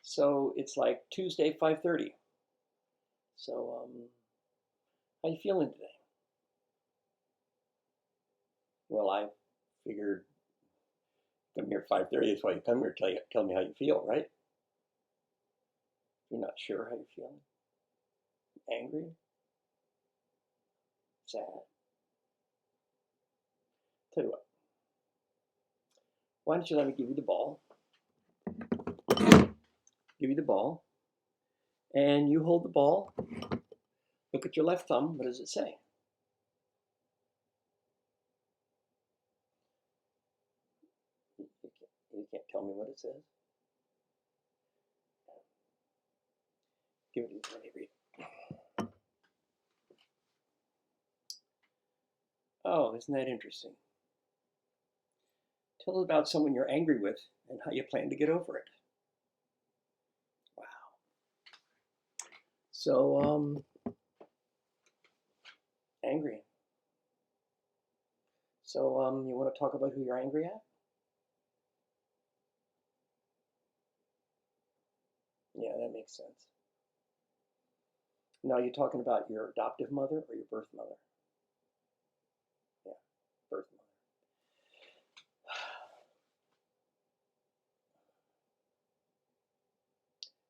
So it's like Tuesday, 5:30. So how you feeling today? Well, I figured come here at 5:30. That's why you come here. Tell me how you feel, right? You're not sure how you're feeling. Angry, sad. Tell you what. Why don't you let me give you the ball? Give you the ball, and you hold the ball. Look at your left thumb. What does it say? You can't tell me what it says. Give it. Let me read. Oh, isn't that interesting? Tell us about someone you're angry with and how you plan to get over it. Wow. So, angry. So, you want to talk about who you're angry at? Yeah, that makes sense. Now, you're talking about your adoptive mother or your birth mother? Yeah, birth mother.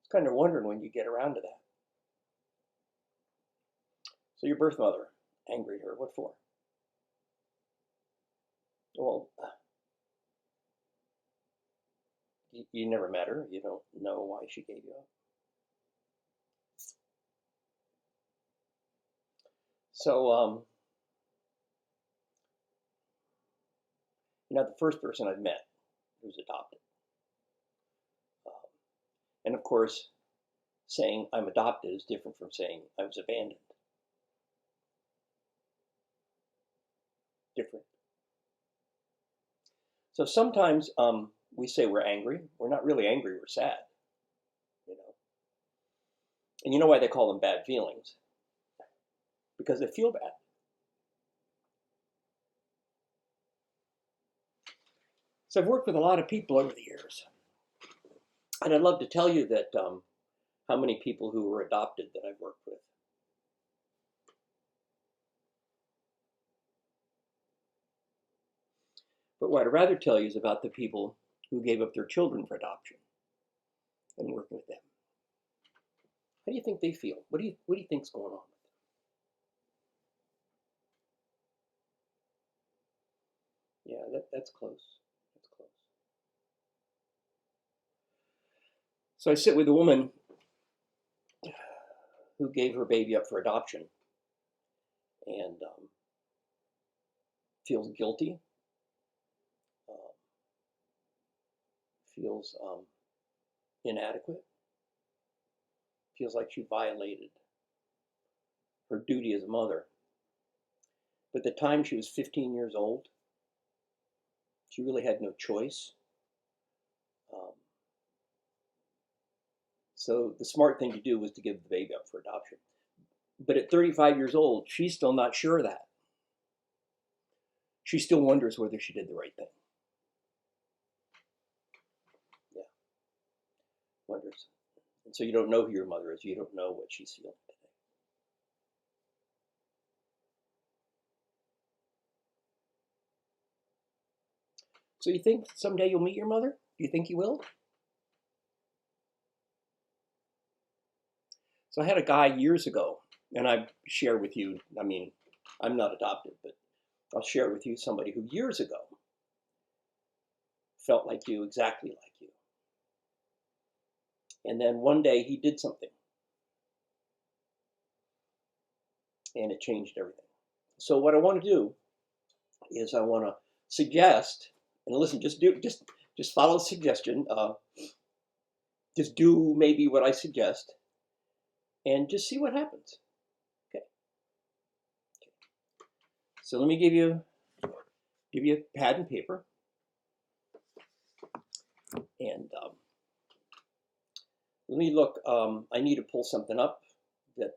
It's kind of wondering when you get around to that. So, your birth mother, angry at her. What for? Well, you never met her. You don't know why she gave you up. So, you're not the first person I've met who's adopted. Um, and of course, saying I'm adopted is different from saying I was abandoned. Different. So sometimes we say we're angry. We're not really angry. We're sad. You know. And you know why they call them bad feelings? Because they feel bad. So I've worked with a lot of people over the years, and I'd love to tell you that how many people who were adopted that I've worked with. But what I'd rather tell you is about the people who gave up their children for adoption and working with them. How do you think they feel? What do you think's going on? Yeah, that's close. That's close. So I sit with a woman who gave her baby up for adoption and feels guilty, uh, feels inadequate, feels like she violated her duty as a mother. But at the time she was 15 years old, she really had no choice. Um, so the smart thing to do was to give the baby up for adoption. But at 35 years old, she's still not sure of that. She still wonders whether she did the right thing. Yeah, wonders. And so you don't know who your mother is. You don't know what she's feeling today. So you think someday you'll meet your mother? Do you think you will? So I had a guy years ago, and I share with you, I mean, I'm not adopted, but I'll share with you somebody who years ago felt like you, exactly like you. And then one day he did something, and it changed everything. So what I want to do is I want to suggest, and listen, just follow the suggestion. Just do maybe what I suggest, and just see what happens. Okay. So let me give you a pad and paper, and let me look. I need to pull something up that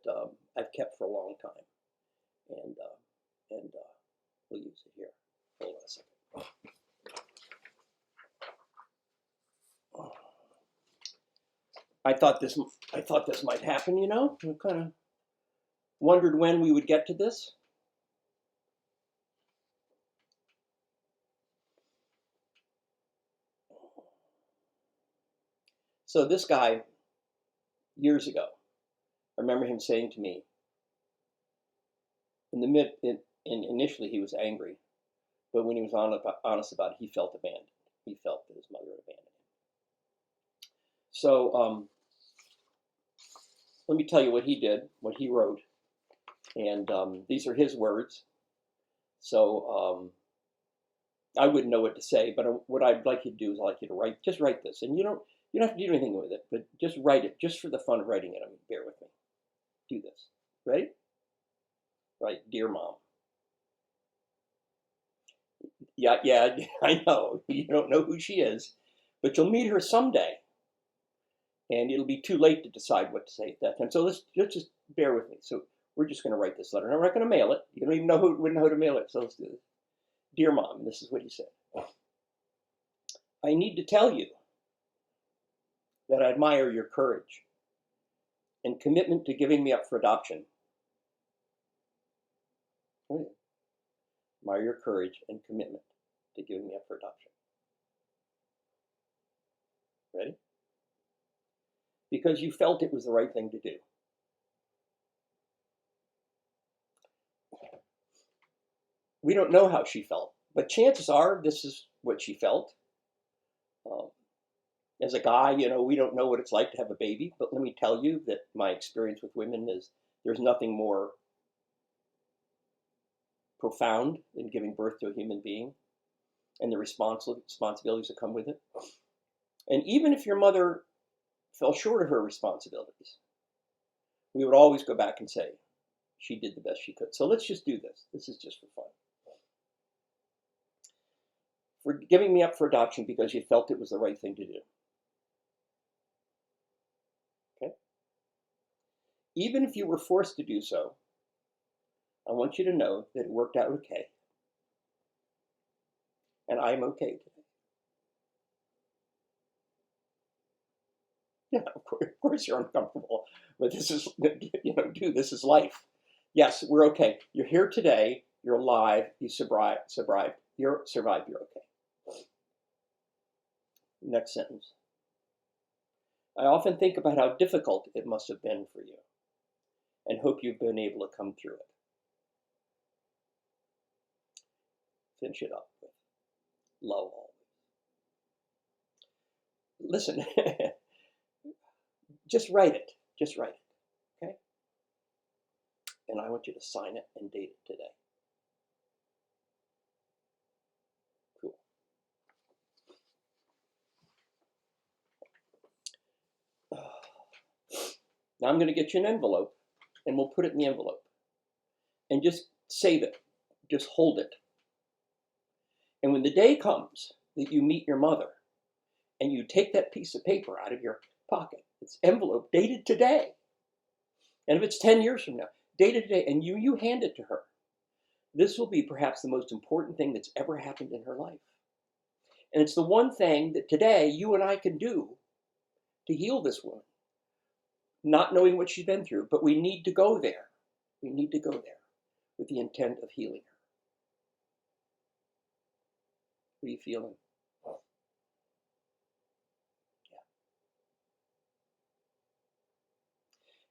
I've kept for a long time, and we'll use it here. Hold on a second. I thought this might happen, you know. I kind of wondered when we would get to this. So this guy, years ago, I remember him saying to me, initially he was angry, but when he was honest about it, he felt abandoned. He felt that his mother had abandoned him. So let me tell you what he did, what he wrote, and these are his words. So I wouldn't know what to say, but what I'd like you to do is I'd like you to just write this, and you don't have to do anything with it, but just write it, just for the fun of writing it. I mean, bear with me. Do this. Ready? Right, dear Mom. Yeah, I know. You don't know who she is, but you'll meet her someday, and it'll be too late to decide what to say at that time. So let's just bear with me. So we're just going to write this letter. Now, we're not going to mail it. You don't even know wouldn't know who to mail it, so let's do this. Dear Mom, this is what he said. I need to tell you that I admire your courage and commitment to giving me up for adoption. Admire your courage and commitment to giving me up for adoption. Ready? Because you felt it was the right thing to do. We don't know how she felt, but chances are this is what she felt. As a guy, you know, we don't know what it's like to have a baby, but let me tell you that my experience with women is there's nothing more profound than giving birth to a human being and the responsibilities that come with it. And even if your mother fell short of her responsibilities, we would always go back and say, she did the best she could. So let's just do this. This is just for fun. For giving me up for adoption because you felt it was the right thing to do. Okay? Even if you were forced to do so, I want you to know that it worked out okay. And I'm okay today. Yeah, of course you're uncomfortable, but this is, you know, dude, this is life. Yes, we're okay. You're here today. You're alive. You survived. You're okay. Next sentence. I often think about how difficult it must have been for you and hope you've been able to come through it. Finish it up with love always. Listen, just write it. Just write it, okay? And I want you to sign it and date it today. Cool. Now I'm going to get you an envelope, and we'll put it in the envelope. And just save it. Just hold it. And when the day comes that you meet your mother, and you take that piece of paper out of your pocket, it's envelope dated today. And if it's 10 years from now, dated today, and you hand it to her, this will be perhaps the most important thing that's ever happened in her life. And it's the one thing that today you and I can do to heal this woman, not knowing what she's been through, but we need to go there. We need to go there with the intent of healing her. What are you feeling?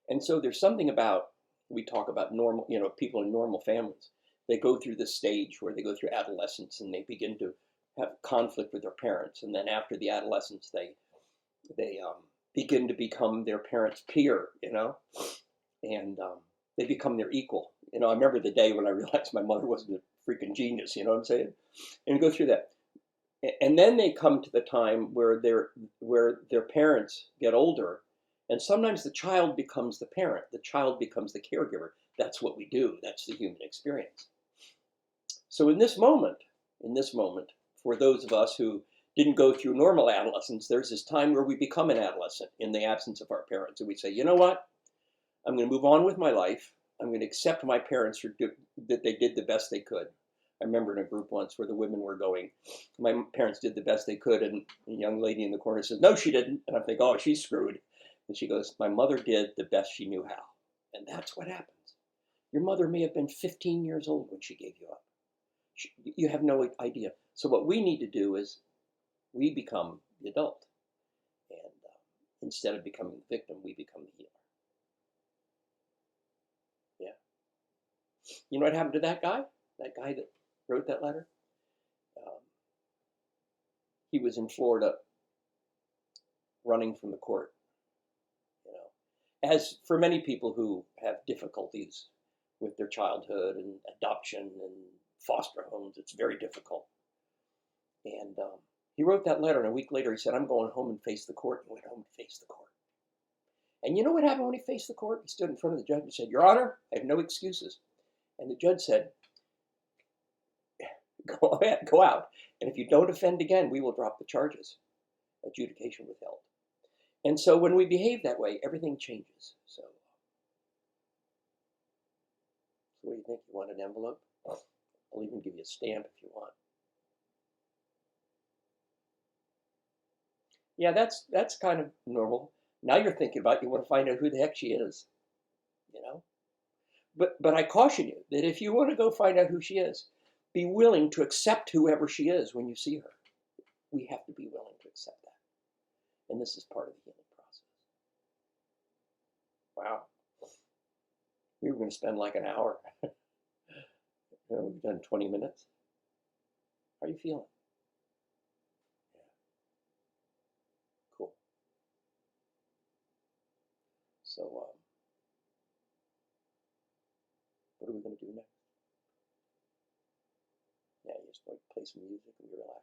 And so there's something about, we talk about normal, you know, people in normal families. They go through this stage where they go through adolescence and they begin to have conflict with their parents. And then after the adolescence, they begin to become their parents' peer, you know, and they become their equal. You know, I remember the day when I realized my mother wasn't a freaking genius, you know what I'm saying? And go through that. And then they come to the time where their parents get older. And sometimes the child becomes the parent. The child becomes the caregiver. That's what we do. That's the human experience. So in this moment, for those of us who didn't go through normal adolescence, there's this time where we become an adolescent in the absence of our parents. And we say, you know what? I'm going to move on with my life. I'm going to accept my parents that they did the best they could. I remember in a group once where the women were going, my parents did the best they could. And a young lady in the corner said, no, she didn't. And I think, oh, she's screwed. And she goes, my mother did the best she knew how. And that's what happens. Your mother may have been 15 years old when she gave you up. You have no idea. So what we need to do is we become the adult. And instead of becoming the victim, we become the healer. Yeah. You know what happened to that guy? That guy that wrote that letter? He was in Florida running from the court. You know, as for many people who have difficulties with their childhood and adoption and foster homes, it's very difficult. And he wrote that letter, and a week later he said, I'm going home and face the court. He went home and faced the court. And you know what happened when he faced the court? He stood in front of the judge and said, Your Honor, I have no excuses. And the judge said, go ahead, go out. And if you don't offend again, we will drop the charges. Adjudication withheld. And so when we behave that way, everything changes. So what do you think? You want an envelope? I'll even give you a stamp if you want. Yeah, that's kind of normal. Now you're thinking about, you want to find out who the heck she is, you know? But I caution you that if you want to go find out who she is, be willing to accept whoever she is when you see her. We have to be willing to accept that. And this is part of the healing process. Wow. We were going to spend like an hour. We've done 20 minutes. How are you feeling? Yeah. Cool. So, what are we going to do next? Yeah, you just play some music and you relax.